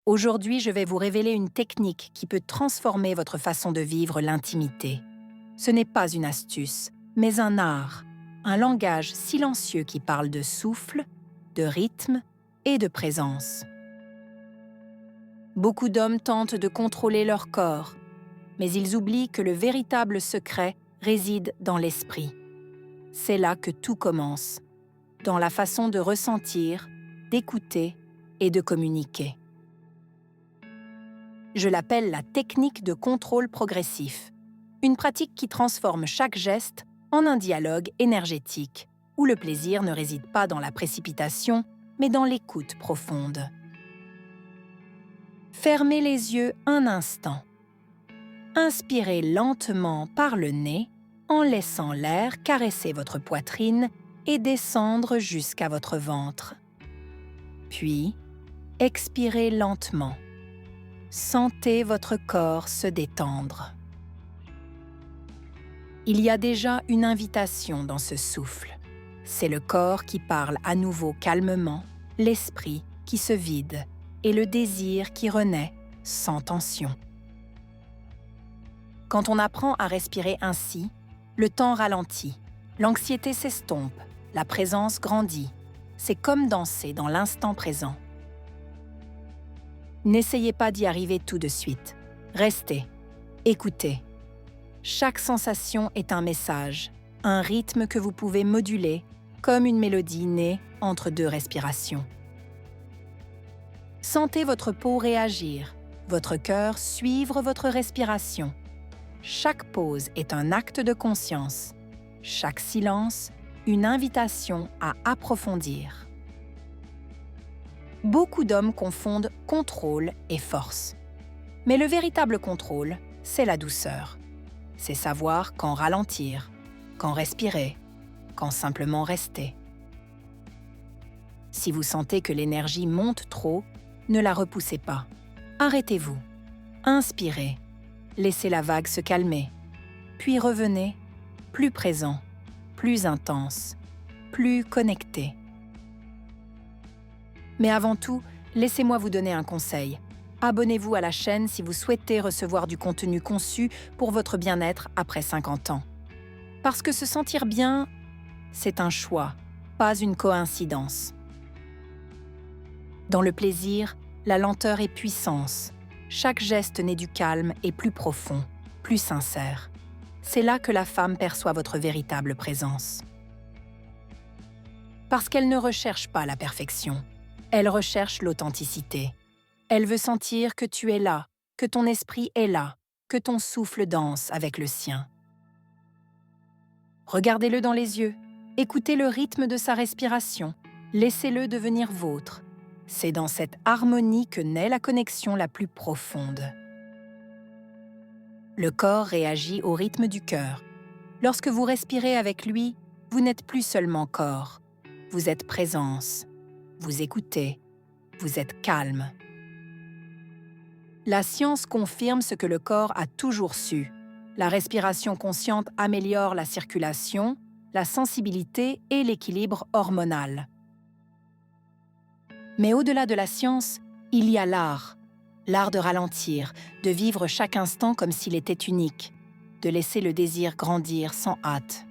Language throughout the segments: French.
Aujourd'hui, je vais vous révéler une technique qui peut transformer votre façon de vivre l'intimité. Ce n'est pas une astuce, mais un art, un langage silencieux qui parle de souffle, de rythme et de présence. Beaucoup d'hommes tentent de contrôler leur corps, mais ils oublient que le véritable secret réside dans l'esprit. C'est là que tout commence, dans la façon de ressentir, d'écouter et de communiquer. Je l'appelle la technique de contrôle progressif, une pratique qui transforme chaque geste en un dialogue énergétique, où le plaisir ne réside pas dans la précipitation, mais dans l'écoute profonde. Fermez les yeux un instant. Inspirez lentement par le nez en laissant l'air caresser votre poitrine et descendre jusqu'à votre ventre. Puis, expirez lentement. Sentez votre corps se détendre. Il y a déjà une invitation dans ce souffle. C'est le corps qui parle à nouveau calmement, l'esprit qui se vide et le désir qui renaît sans tension. Quand on apprend à respirer ainsi, le temps ralentit, l'anxiété s'estompe, la présence grandit. C'est comme danser dans l'instant présent. N'essayez pas d'y arriver tout de suite. Restez, écoutez. Chaque sensation est un message, un rythme que vous pouvez moduler, comme une mélodie née entre deux respirations. Sentez votre peau réagir, votre cœur suivre votre respiration. Chaque pause est un acte de conscience, chaque silence, une invitation à approfondir. Beaucoup d'hommes confondent contrôle et force. Mais le véritable contrôle, c'est la douceur. C'est savoir quand ralentir, quand respirer, quand simplement rester. Si vous sentez que l'énergie monte trop, ne la repoussez pas. Arrêtez-vous. Inspirez. Laissez la vague se calmer. Puis revenez, plus présent, plus intense, plus connecté. Mais avant tout, laissez-moi vous donner un conseil. Abonnez-vous à la chaîne si vous souhaitez recevoir du contenu conçu pour votre bien-être après 50 ans. Parce que se sentir bien, c'est un choix, pas une coïncidence. Dans le plaisir, la lenteur est puissance. Chaque geste naît du calme et plus profond, plus sincère. C'est là que la femme perçoit votre véritable présence. Parce qu'elle ne recherche pas la perfection. Elle recherche l'authenticité. Elle veut sentir que tu es là, que ton esprit est là, que ton souffle danse avec le sien. Regardez-le dans les yeux, écoutez le rythme de sa respiration, laissez-le devenir vôtre. C'est dans cette harmonie que naît la connexion la plus profonde. Le corps réagit au rythme du cœur. Lorsque vous respirez avec lui, vous n'êtes plus seulement corps. Vous êtes présence. Vous écoutez, vous êtes calme. La science confirme ce que le corps a toujours su. La respiration consciente améliore la circulation, la sensibilité et l'équilibre hormonal. Mais au-delà de la science, il y a l'art. L'art de ralentir, de vivre chaque instant comme s'il était unique, de laisser le désir grandir sans hâte.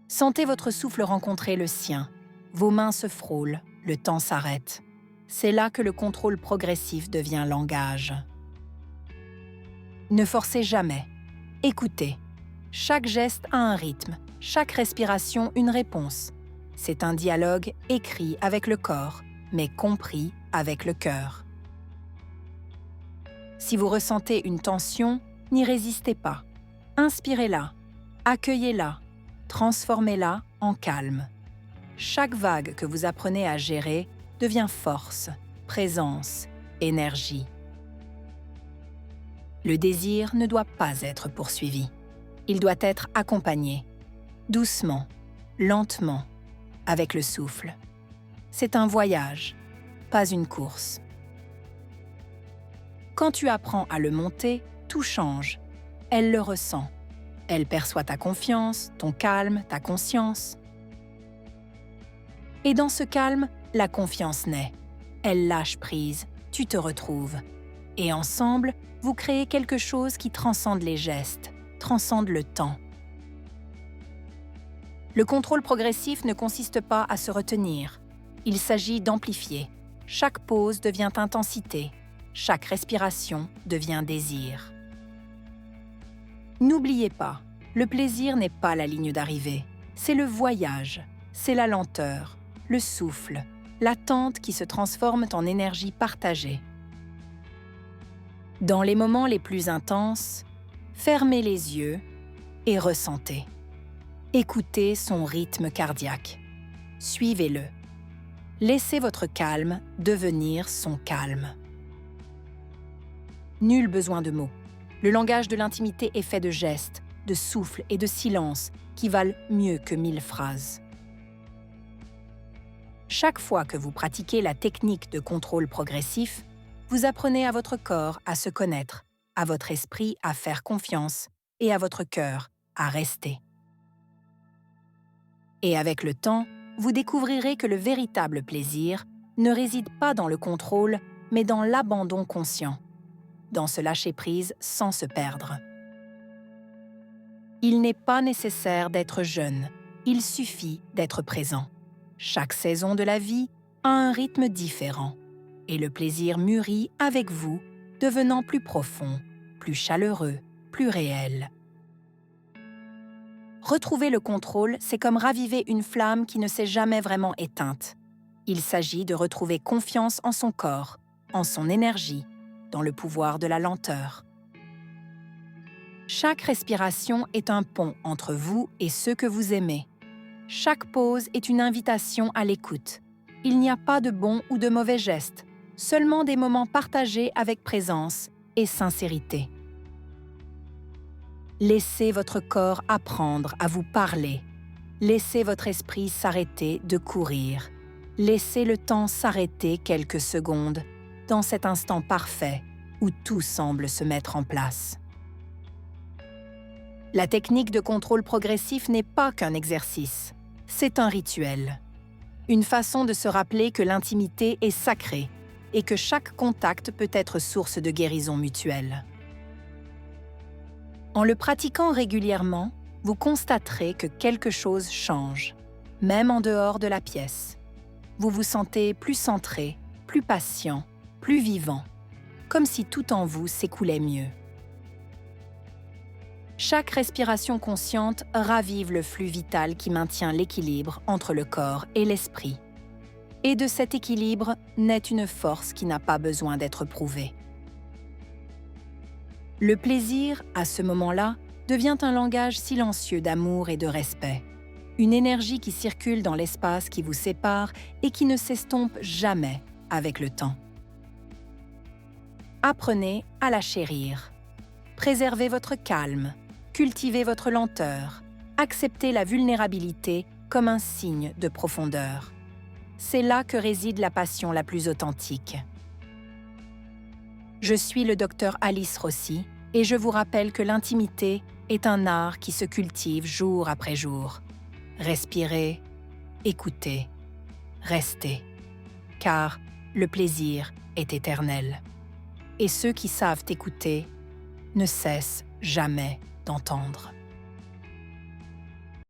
Sentez votre souffle rencontrer le sien. Vos mains se frôlent, le temps s'arrête. C'est là que le contrôle progressif devient langage. Ne forcez jamais. Écoutez. Chaque geste a un rythme, chaque respiration une réponse. C'est un dialogue écrit avec le corps, mais compris avec le cœur. Si vous ressentez une tension, n'y résistez pas. Inspirez-la, accueillez-la, transformez-la en calme. Chaque vague que vous apprenez à gérer devient force, présence, énergie. Le désir ne doit pas être poursuivi. Il doit être accompagné, doucement, lentement, avec le souffle. C'est un voyage, pas une course. Quand tu apprends à le monter, tout change. Elle le ressent. Elle perçoit ta confiance, ton calme, ta conscience. Et dans ce calme, la confiance naît. Elle lâche prise, tu te retrouves. Et ensemble, vous créez quelque chose qui transcende les gestes, transcende le temps. Le contrôle progressif ne consiste pas à se retenir. Il s'agit d'amplifier. Chaque pause devient intensité. Chaque respiration devient désir. N'oubliez pas, le plaisir n'est pas la ligne d'arrivée. C'est le voyage, c'est la lenteur, le souffle, l'attente qui se transforment en énergie partagée. Dans les moments les plus intenses, fermez les yeux et ressentez. Écoutez son rythme cardiaque. Suivez-le. Laissez votre calme devenir son calme. Nul besoin de mots. Le langage de l'intimité est fait de gestes, de souffle et de silence qui valent mieux que 1000 phrases. Chaque fois que vous pratiquez la technique de contrôle progressif, vous apprenez à votre corps à se connaître, à votre esprit à faire confiance et à votre cœur à rester. Et avec le temps, vous découvrirez que le véritable plaisir ne réside pas dans le contrôle, mais dans l'abandon conscient, dans ce lâcher-prise sans se perdre. Il n'est pas nécessaire d'être jeune, il suffit d'être présent. Chaque saison de la vie a un rythme différent, et le plaisir mûrit avec vous, devenant plus profond, plus chaleureux, plus réel. Retrouver le contrôle, c'est comme raviver une flamme qui ne s'est jamais vraiment éteinte. Il s'agit de retrouver confiance en son corps, en son énergie, dans le pouvoir de la lenteur. Chaque respiration est un pont entre vous et ceux que vous aimez. Chaque pause est une invitation à l'écoute. Il n'y a pas de bon ou de mauvais gestes, seulement des moments partagés avec présence et sincérité. Laissez votre corps apprendre à vous parler. Laissez votre esprit s'arrêter de courir. Laissez le temps s'arrêter quelques secondes dans cet instant parfait où tout semble se mettre en place. La technique de contrôle progressif n'est pas qu'un exercice, c'est un rituel. Une façon de se rappeler que l'intimité est sacrée et que chaque contact peut être source de guérison mutuelle. En le pratiquant régulièrement, vous constaterez que quelque chose change, même en dehors de la pièce. Vous vous sentez plus centré, plus patient, plus vivant, comme si tout en vous s'écoulait mieux. Chaque respiration consciente ravive le flux vital qui maintient l'équilibre entre le corps et l'esprit. Et de cet équilibre naît une force qui n'a pas besoin d'être prouvée. Le plaisir, à ce moment-là, devient un langage silencieux d'amour et de respect. Une énergie qui circule dans l'espace qui vous sépare et qui ne s'estompe jamais avec le temps. Apprenez à la chérir. Préservez votre calme. Cultivez votre lenteur. Acceptez la vulnérabilité comme un signe de profondeur. C'est là que réside la passion la plus authentique. Je suis le docteur Alice Rossi et je vous rappelle que l'intimité est un art qui se cultive jour après jour. Respirez, écoutez, restez, car le plaisir est éternel. Et ceux qui savent écouter ne cessent jamais d'entendre.